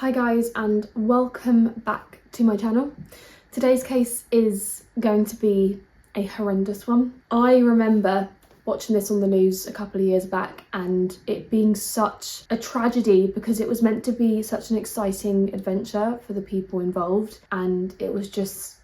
Hi guys, and welcome back to my channel. Today's case is going to be a horrendous one. I remember watching this on the news a couple of years back and it being such a tragedy because it was meant to be such an exciting adventure for the people involved, and it was just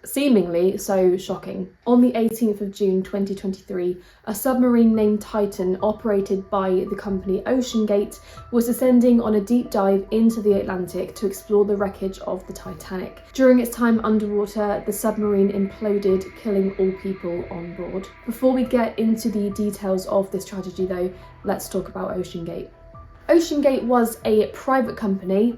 seemingly so shocking. On the 18th of June 2023, a submarine named Titan, operated by the company OceanGate, was descending on a deep dive into the Atlantic to explore the wreckage of the Titanic. During its time underwater, the submarine imploded, killing all people on board. Before we get into the details of this tragedy though, let's talk about OceanGate. OceanGate was a private company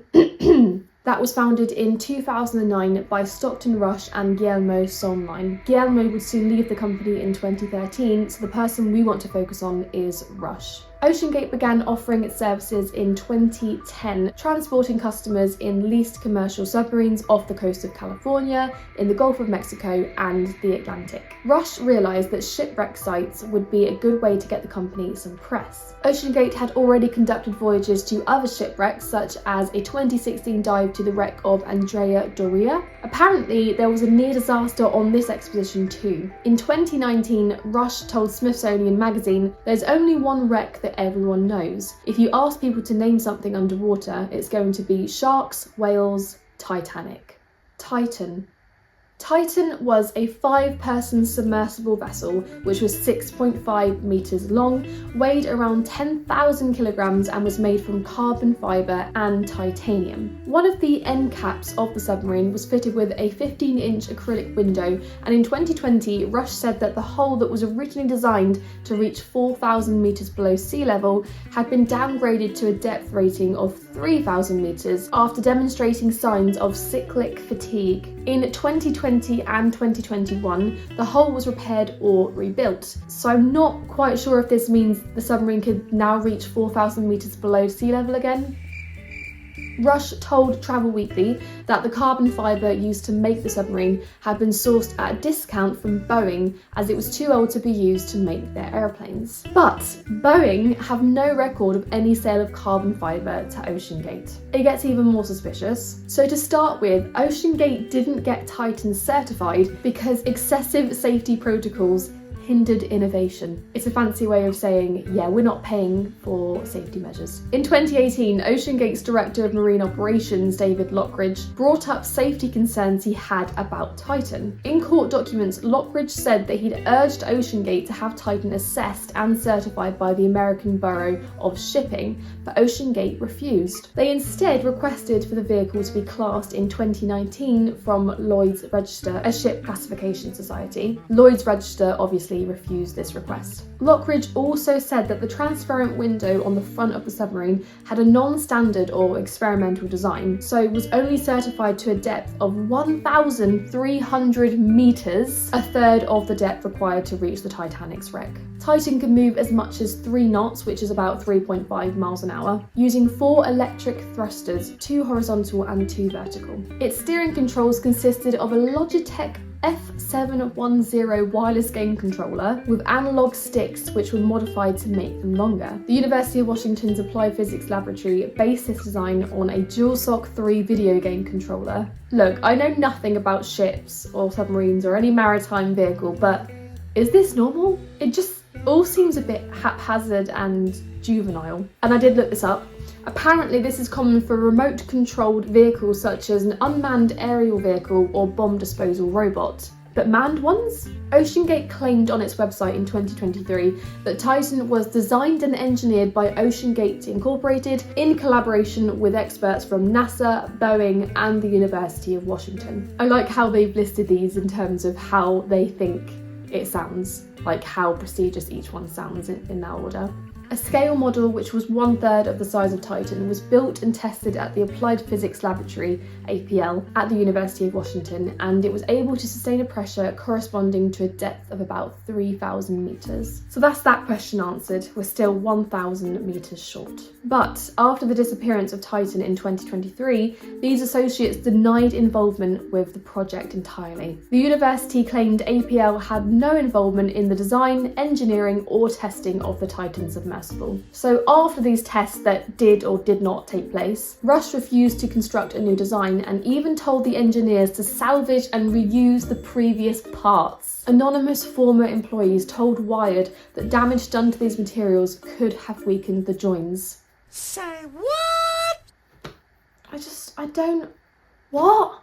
that was founded in 2009 by Stockton Rush and Guillermo Solnline. Guillermo would soon leave the company in 2013, so the person we want to focus on is Rush. OceanGate began offering its services in 2010, transporting customers in leased commercial submarines off the coast of California, in the Gulf of Mexico and the Atlantic. Rush realised that shipwreck sites would be a good way to get the company some press. OceanGate had already conducted voyages to other shipwrecks, such as a 2016 dive to the wreck of Andrea Doria. Apparently, there was a near disaster on this expedition too. In 2019, Rush told Smithsonian Magazine, "There's only one wreck that everyone knows. If you ask people to name something underwater, it's going to be sharks, whales, Titanic." Titan. Titan was a 5-person submersible vessel which was 6.5 metres long, weighed around 10,000 kilograms and was made from carbon fibre and titanium. One of the end caps of the submarine was fitted with a 15-inch acrylic window, and in 2020 Rush said that the hull that was originally designed to reach 4,000 metres below sea level had been downgraded to a depth rating of 3,000 metres after demonstrating signs of cyclic fatigue. In 2020 and 2021, the hull was repaired or rebuilt. So I'm not quite sure if this means the submarine could now reach 4,000 metres below sea level again. Rush told Travel Weekly that the carbon fibre used to make the submarine had been sourced at a discount from Boeing, as it was too old to be used to make their airplanes. But Boeing have no record of any sale of carbon fibre to OceanGate. It gets even more suspicious. So to start with, OceanGate didn't get Titan certified because excessive safety protocols hindered innovation. It's a fancy way of saying, yeah, we're not paying for safety measures. In 2018, OceanGate's Director of Marine Operations, David Lockridge, brought up safety concerns he had about Titan. In court documents, Lockridge said that he'd urged OceanGate to have Titan assessed and certified by the American Bureau of Shipping, but OceanGate refused. They instead requested for the vehicle to be classed in 2019 from Lloyd's Register, a ship classification society. Lloyd's Register obviously refused this request. Lockridge also said that the transparent window on the front of the submarine had a non-standard or experimental design, so it was only certified to a depth of 1,300 metres, a third of the depth required to reach the Titanic's wreck. Titan can move as much as 3 knots, which is about 3.5 miles an hour, using 4 electric thrusters, 2 horizontal and 2 vertical. Its steering controls consisted of a Logitech F710 wireless game controller with analog sticks which were modified to make them longer. The University of Washington's Applied Physics Laboratory based this design on a DualShock 3 video game controller. Look, I know nothing about ships or submarines or any maritime vehicle, but is this normal? It just all seems a bit haphazard and juvenile. And I did look this up. Apparently this is common for remote-controlled vehicles such as an unmanned aerial vehicle or bomb disposal robot. But manned ones? OceanGate claimed on its website in 2023 that Titan was designed and engineered by OceanGate Incorporated in collaboration with experts from NASA, Boeing and the University of Washington. I like how they've listed these in terms of how they think it sounds, like how prestigious each one sounds in that order. A scale model, which was 1/3 of the size of Titan, was built and tested at the Applied Physics Laboratory, APL, at the University of Washington, and it was able to sustain a pressure corresponding to a depth of about 3,000 metres. So that's that question answered. We're still 1,000 metres short. But after the disappearance of Titan in 2023, these associates denied involvement with the project entirely. The university claimed APL had no involvement in the design, engineering or testing of the Titan submersible. submersible. So after these tests that did or did not take place, Rush refused to construct a new design and even told the engineers to salvage and reuse the previous parts. Anonymous former employees told Wired that damage done to these materials could have weakened the joins. Say what? What?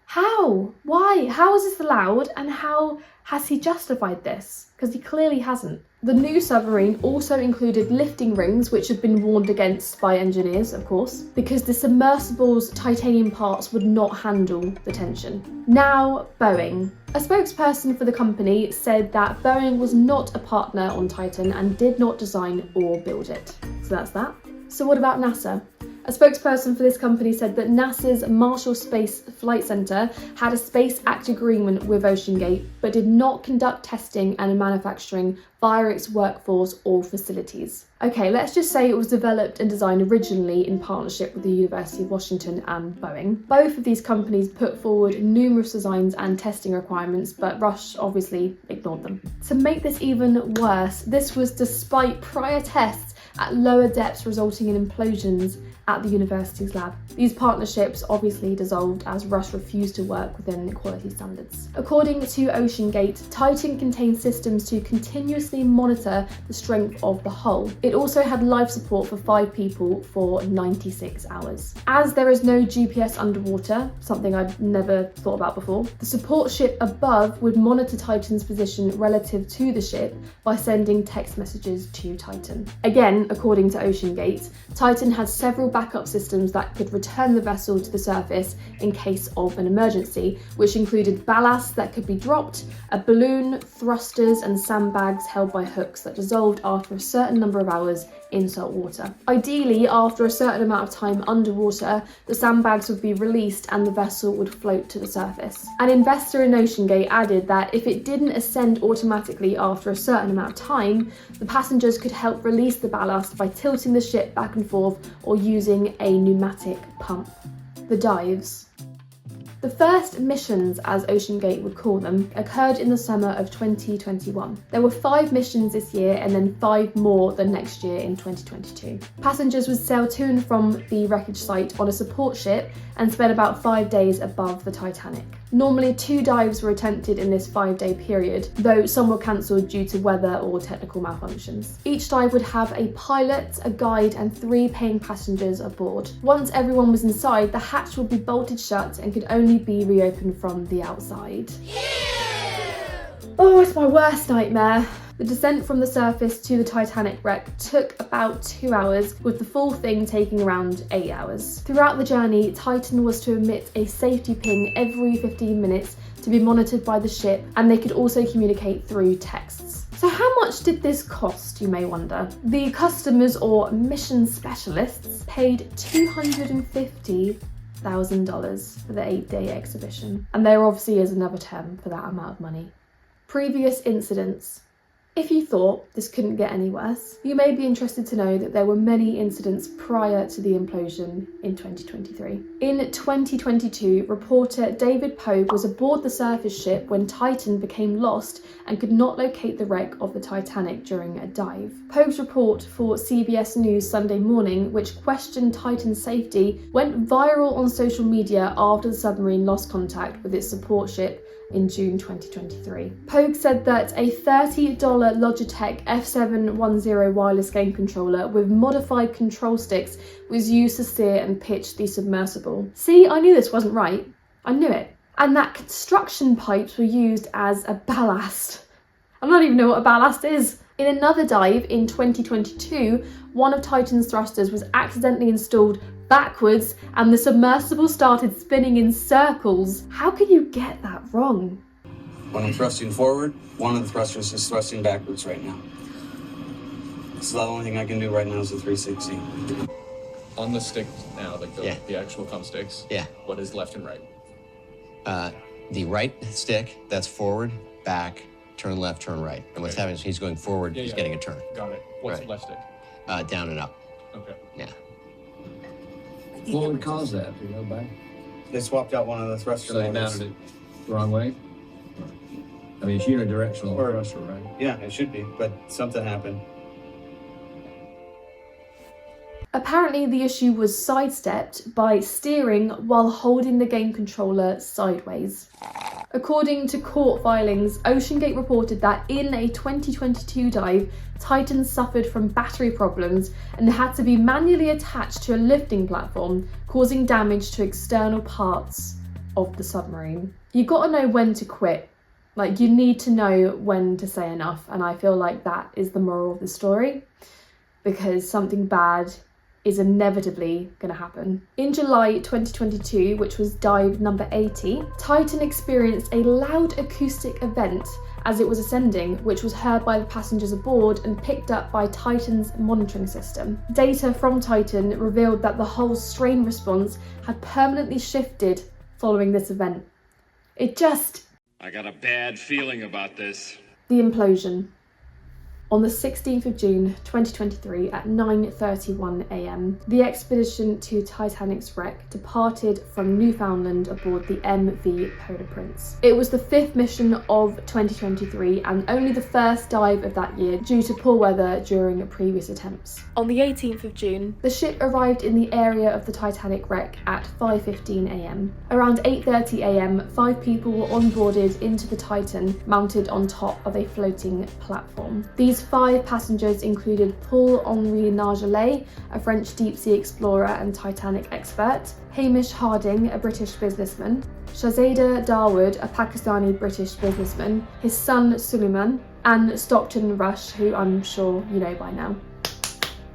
How? Why? How is this allowed, and how has he justified this? Because he clearly hasn't. The new submarine also included lifting rings, which had been warned against by engineers, of course, because the submersible's titanium parts would not handle the tension. Now, Boeing. A spokesperson for the company said that Boeing was not a partner on Titan and did not design or build it. So that's that. So what about NASA? A spokesperson for this company said that NASA's Marshall Space Flight Center had a Space Act agreement with OceanGate, but did not conduct testing and manufacturing via its workforce or facilities. Okay, let's just say it was developed and designed originally in partnership with the University of Washington and Boeing. Both of these companies put forward numerous designs and testing requirements, but Rush obviously ignored them. To make this even worse, this was despite prior tests at lower depths resulting in implosions at the university's lab. These partnerships obviously dissolved as Rush refused to work within quality standards. According to OceanGate, Titan contained systems to continuously monitor the strength of the hull. It also had life support for 5 people for 96 hours. As there is no GPS underwater, something I'd never thought about before, the support ship above would monitor Titan's position relative to the ship by sending text messages to Titan. Again, according to OceanGate, Titan had several backup systems that could return the vessel to the surface in case of an emergency, which included ballast that could be dropped, a balloon, thrusters and sandbags held by hooks that dissolved after a certain number of hours in salt water. Ideally, after a certain amount of time underwater, the sandbags would be released and the vessel would float to the surface. An investor in OceanGate added that if it didn't ascend automatically after a certain amount of time, the passengers could help release the ballast by tilting the ship back and forth or using a pneumatic pump. The dives. The first missions, as OceanGate would call them, occurred in the summer of 2021. There were 5 missions this year and then 5 more the next year in 2022. Passengers would sail to and from the wreckage site on a support ship and spend about 5 days above the Titanic. Normally 2 dives were attempted in this 5-day period, though some were cancelled due to weather or technical malfunctions. Each dive would have a pilot, a guide and 3 paying passengers aboard. Once everyone was inside, the hatch would be bolted shut and could only be reopened from the outside. Oh, it's my worst nightmare. The descent from the surface to the Titanic wreck took about 2 hours, with the full thing taking around 8 hours. Throughout the journey, Titan was to emit a safety ping every 15 minutes to be monitored by the ship, and they could also communicate through texts. So how much did this cost, you may wonder? The customers or mission specialists paid $250,000 for the 8-day exhibition. And there obviously is another term for that amount of money. Previous incidents. If you thought this couldn't get any worse, you may be interested to know that there were many incidents prior to the implosion in 2023. In 2022, reporter David Pogue was aboard the surface ship when Titan became lost and could not locate the wreck of the Titanic during a dive. Pogue's report for CBS News Sunday Morning, which questioned Titan's safety, went viral on social media after the submarine lost contact with its support ship in June 2023. Pogue said that a $30 Logitech F710 wireless game controller with modified control sticks was used to steer and pitch the submersible. See, I knew this wasn't right. I knew it. And that construction pipes were used as a ballast. I don't even know what a ballast is. In another dive in 2022, one of Titan's thrusters was accidentally installed backwards and the submersible started spinning in circles. How can you get that wrong? When I'm thrusting forward, one of the thrusters is thrusting backwards right now. So the only thing I can do right now is a 360. On the stick now, like the actual thumbsticks, what is left and right? The right stick, that's forward, back, turn left, turn right. And what's happening is he's going forward, he's getting a turn. Got it. What's the left stick? Down and up. Okay. Yeah. What would cause that? Do you know, back? They swapped out one of the thruster So they motors. mounted it the wrong way? I mean, it's unidirectional thruster, right? Yeah, it should be, but something happened. Apparently the issue was sidestepped by steering while holding the game controller sideways. According to court filings, OceanGate reported that in a 2022 dive, Titan suffered from battery problems and had to be manually attached to a lifting platform, causing damage to external parts of the submarine. You've got to know when to quit. Like, you need to know when to say enough, and I feel like that is the moral of the story, because something bad is inevitably going to happen. In July 2022, which was dive number 80, Titan experienced a loud acoustic event as it was ascending, which was heard by the passengers aboard and picked up by Titan's monitoring system. Data from Titan revealed that the hull strain response had permanently shifted following this event. I got a bad feeling about this. The implosion. On the 16th of June 2023 at 9:31 a.m, the expedition to Titanic's wreck departed from Newfoundland aboard the MV Polar Prince. It was the 5th mission of 2023 and only the first dive of that year due to poor weather during previous attempts. On the 18th of June, the ship arrived in the area of the Titanic wreck at 5:15 a.m. Around 8:30 a.m, 5 people were onboarded into the Titan, mounted on top of a floating platform. These 5 passengers included Paul-Henri Nargeolet, a French deep-sea explorer and Titanic expert, Hamish Harding, a British businessman, Shahzada Dawood, a Pakistani-British businessman, his son Suleiman, and Stockton Rush, who I'm sure you know by now.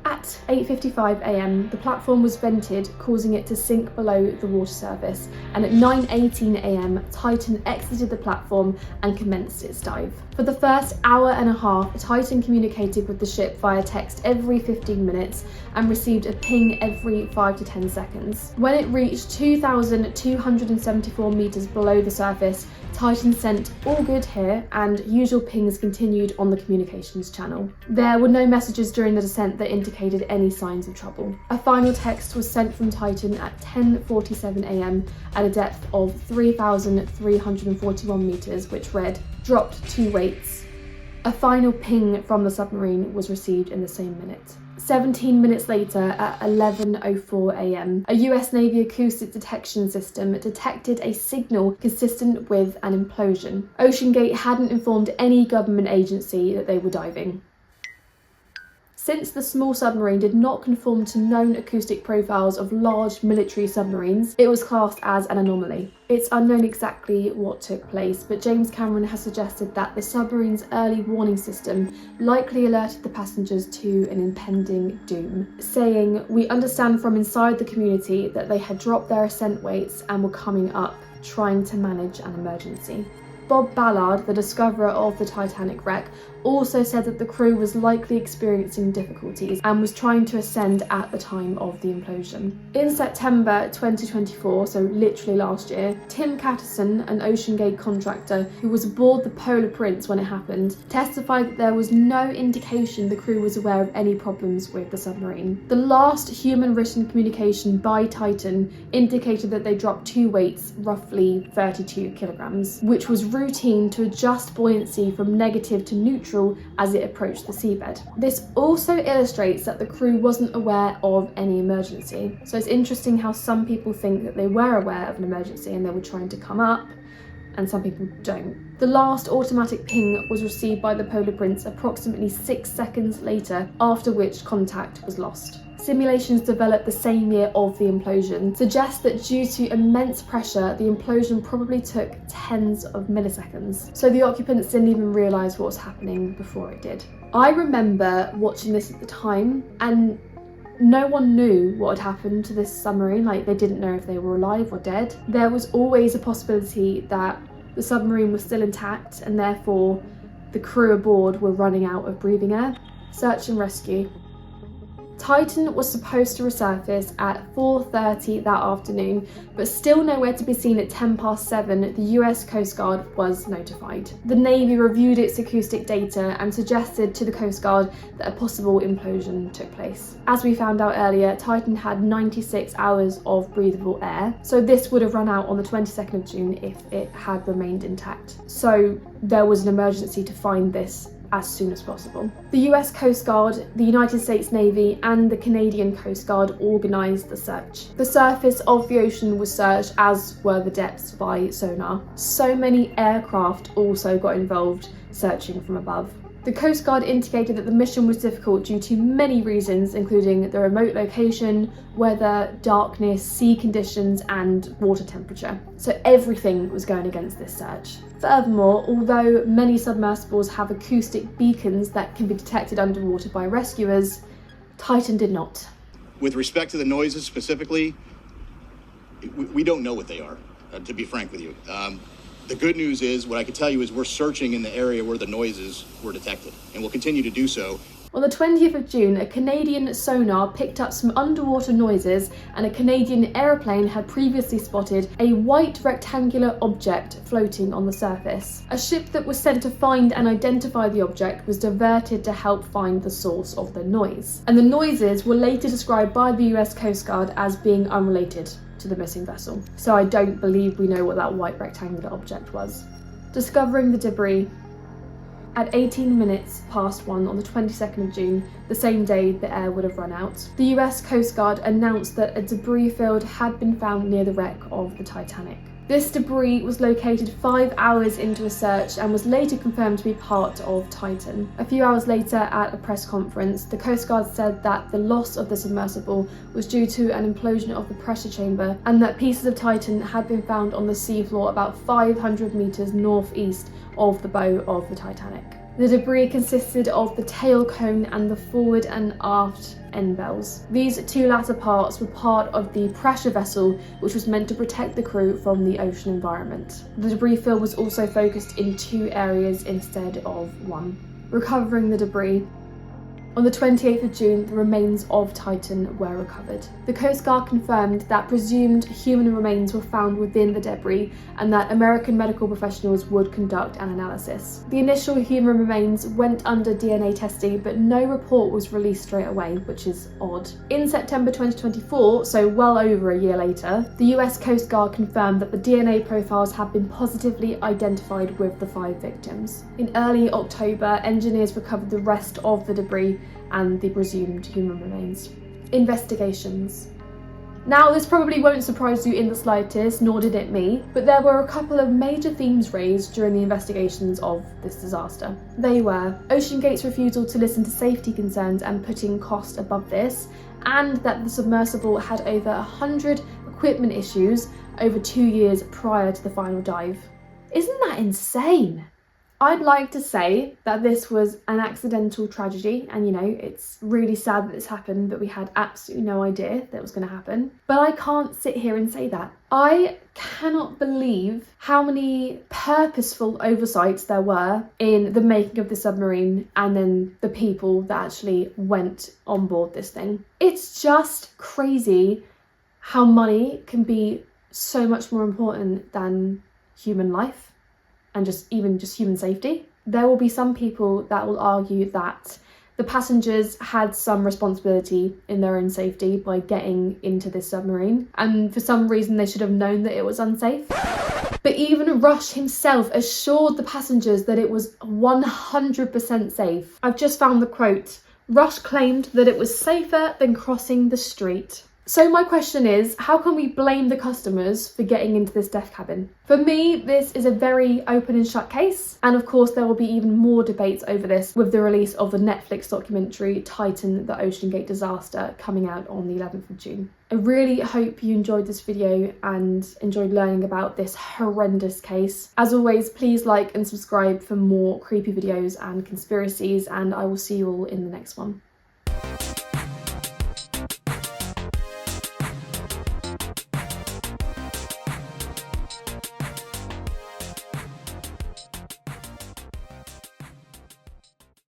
At 8:55 a.m, the platform was vented, causing it to sink below the water surface, and at 9:18 a.m, Titan exited the platform and commenced its dive. For the first hour and a half, Titan communicated with the ship via text every 15 minutes and received a ping every 5 to 10 seconds. When it reached 2,274 meters below the surface, Titan sent "all good here" and usual pings continued on the communications channel. There were no messages during the descent that indicated any signs of trouble. A final text was sent from Titan at 10:47 a.m. at a depth of 3,341 meters, which read, "Dropped 2 weights." A final ping from the submarine was received in the same minute. 17 minutes later, at 11:04 a.m, a US Navy acoustic detection system detected a signal consistent with an implosion. OceanGate hadn't informed any government agency that they were diving. Since the small submarine did not conform to known acoustic profiles of large military submarines, it was classed as an anomaly. It's unknown exactly what took place, but James Cameron has suggested that the submarine's early warning system likely alerted the passengers to an impending doom, saying, "We understand from inside the community that they had dropped their ascent weights and were coming up, trying to manage an emergency." Bob Ballard, the discoverer of the Titanic wreck, also said that the crew was likely experiencing difficulties and was trying to ascend at the time of the implosion. In September 2024, so literally last year, Tim Catterson, an OceanGate contractor who was aboard the Polar Prince when it happened, testified that there was no indication the crew was aware of any problems with the submarine. The last human written communication by Titan indicated that they dropped 2 weights, roughly 32 kilograms, which was routine to adjust buoyancy from negative to neutral as it approached the seabed. This also illustrates that the crew wasn't aware of any emergency. So it's interesting how some people think that they were aware of an emergency and they were trying to come up, and some people don't. The last automatic ping was received by the Polar Prince approximately 6 seconds later, after which contact was lost. Simulations developed the same year of the implosion suggest that due to immense pressure, the implosion probably took tens of milliseconds. So the occupants didn't even realise what was happening before it did. I remember watching this at the time, and no one knew what had happened to this submarine. Like, they didn't know if they were alive or dead. There was always a possibility that the submarine was still intact and therefore the crew aboard were running out of breathing air. Search and rescue. Titan was supposed to resurface at 4:30 that afternoon, but still nowhere to be seen at 7:10, the US Coast Guard was notified. The Navy reviewed its acoustic data and suggested to the Coast Guard that a possible implosion took place. As we found out earlier, Titan had 96 hours of breathable air, so this would have run out on the 22nd of June if it had remained intact. So there was an emergency to find this as soon as possible. The US Coast Guard, the United States Navy and the Canadian Coast Guard organised the search. The surface of the ocean was searched, as were the depths, by sonar. So many aircraft also got involved searching from above. The Coast Guard indicated that the mission was difficult due to many reasons, including the remote location, weather, darkness, sea conditions and water temperature. So everything was going against this search. Furthermore, although many submersibles have acoustic beacons that can be detected underwater by rescuers, Titan did not. With respect to the noises specifically, we don't know what they are, to be frank with you. The good news is, what I can tell you is we're searching in the area where the noises were detected, and we'll continue to do so. On the 20th of June, a Canadian sonar picked up some underwater noises, and a Canadian aeroplane had previously spotted a white rectangular object floating on the surface. A ship that was sent to find and identify the object was diverted to help find the source of the noise. And the noises were later described by the US Coast Guard as being unrelated to the missing vessel. So I don't believe we know what that white rectangular object was. Discovering the debris. At 18 minutes past 1 on the 22nd of June, the same day the air would have run out, the US Coast Guard announced that a debris field had been found near the wreck of the Titanic. This debris was located 5 hours into a search and was later confirmed to be part of Titan. A few hours later, at a press conference, the Coast Guard said that the loss of the submersible was due to an implosion of the pressure chamber, and that pieces of Titan had been found on the seafloor about 500 metres northeast of the bow of the Titanic. The debris consisted of the tail cone and the forward and aft end bells. These two latter parts were part of the pressure vessel, which was meant to protect the crew from the ocean environment. The debris field was also focused in 2 areas instead of 1. Recovering the debris. On the 28th of June, the remains of Titan were recovered. The Coast Guard confirmed that presumed human remains were found within the debris and that American medical professionals would conduct an analysis. The initial human remains went under DNA testing, but no report was released straight away, which is odd. In September 2024, so well over a year later, the US Coast Guard confirmed that the DNA profiles had been positively identified with the 5 victims. In early October, engineers recovered the rest of the debris and the presumed human remains. Investigations. Now, this probably won't surprise you in the slightest, nor did it me, but there were a couple of major themes raised during the investigations of this disaster. They were OceanGate's refusal to listen to safety concerns and putting cost above this, and that the submersible had over 100 equipment issues over 2 years prior to the final dive. Isn't that insane? I'd like to say that this was an accidental tragedy, and it's really sad that this happened, but we had absolutely no idea that it was going to happen. But I can't sit here and say that. I cannot believe how many purposeful oversights there were in the making of the submarine and then the people that actually went on board this thing. It's just crazy how money can be so much more important than human life and just human safety. There will be some people that will argue that the passengers had some responsibility in their own safety by getting into this submarine, and for some reason they should have known that it was unsafe. But even Rush himself assured the passengers that it was 100% safe. I've just found the quote. Rush claimed that it was safer than crossing the street. So my question is, how can we blame the customers for getting into this death cabin? For me, this is a very open and shut case. And of course, there will be even more debates over this with the release of the Netflix documentary Titan, the OceanGate Disaster, coming out on the 11th of June. I really hope you enjoyed this video and enjoyed learning about this horrendous case. As always, please like and subscribe for more creepy videos and conspiracies, and I will see you all in the next one.